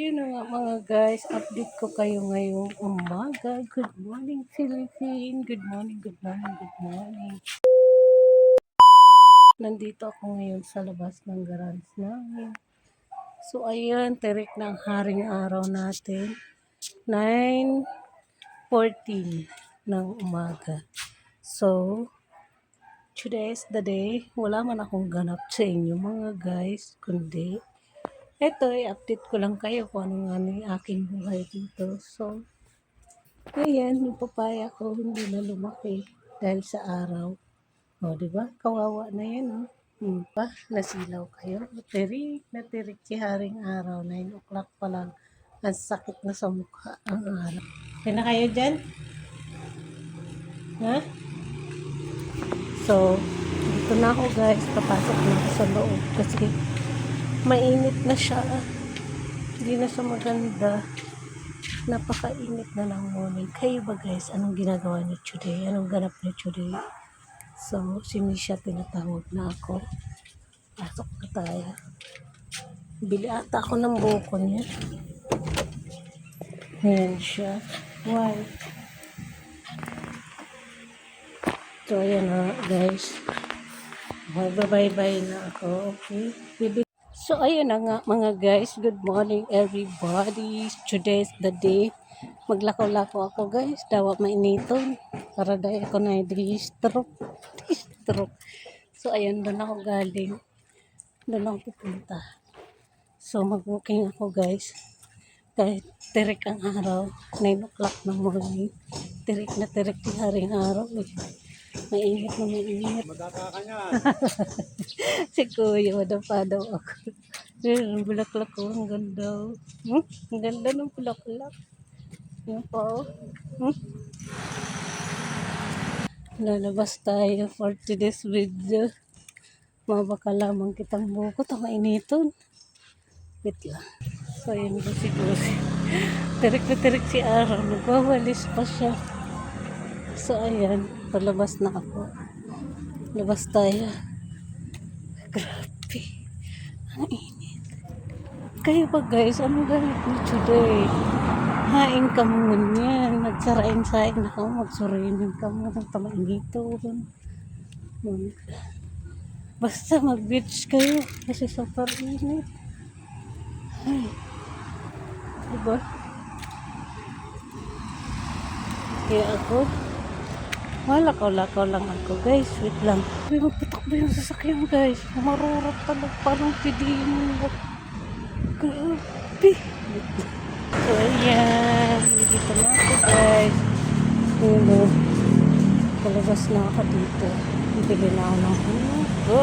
ayun na nga mga guys, update ko kayo ngayong umaga. Good morning Philippines, good morning, good morning, good morning. Nandito ako ngayon sa labas ng garage namin. So ayun, tirik ng haring araw natin. 9:14 ng umaga. So, today is the day. Wala man akong ganap sa inyo mga guys, kundi ito, i-update ko lang kayo kung ano nga yung aking buhay dito. So, ayan, yung papaya ko hindi na lumaki dahil sa araw. O, di ba? Kawawa na yan, o. Pa, nasilaw kayo. Natirik si Haring Araw. 9 o'clock pa lang. Ang sakit na sa mukha ang araw. Kaya na kayo dyan? Ha? So, dito na ako guys. Papasok na ako sa loob kasi mainit na siya. Hindi na siya maganda. Napakainit na ng morning. Kayo ba guys, anong ginagawa niyo today? Anong ganap niyo today? So, si Misha tinatawag na ako. Pasok na tayo. Bili ata ako ng buko niya. Ayan siya. Why? So, ayan na guys. Bye-bye na ako. Okay? So, ayun na nga mga guys. Good morning everybody. Today's the day. Maglakaw-lakaw ako guys. Dawa mainiton. Para dahil ako na di-stroke. So, ayun. Doon ako galing. Doon ako pupunta. So, mag-walking ako guys. Kahit tirik ang araw. 9 o'clock ng morning. Tirik na tirik yung haring araw eh. Mainit na mainit. Madapa ka niya. Si Kuya, madapa daw ako. Ang bulaklak ko, ang ganda. Ang ganda ng bulaklak. Yan po. Lalabas tayo for today's video. Mabaka lamang kitang buko. Mainiton. Wait lang. So, yun ba siguro. Tirik na tirik si Araw. Nagwawalis pa siya. So, ayan. Palabas na ako. Labas tayo. Grabe. Ang init. Kayo ba guys? Anong ganit mo today? Hain ka mo yan. Nagsarain-sain na ka. Magsurinin ka mo. Tamainiton. Basta mag-beach kayo. Kasi super init. Ay. Diba? Kaya ako, lakaw-lakaw lang ako guys. Wait lang. Uy, magpatakbo yung sasakyan guys. Marurot talaga. Parang pidiin mo. Grabe. So, ayan. Dito na ako guys. Hello. Palabas na ako dito. Bibili na ako ng hugo.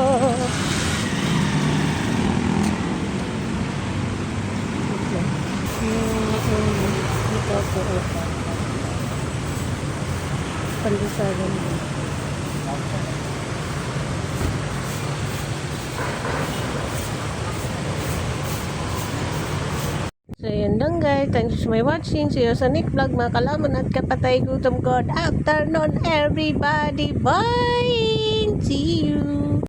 Dito ako. Pandisagan mo. So, yun lang guys. Thanks for watching. See you sa next vlog. Mga kalaman at kapatay. Good afternoon everybody. Bye! See you!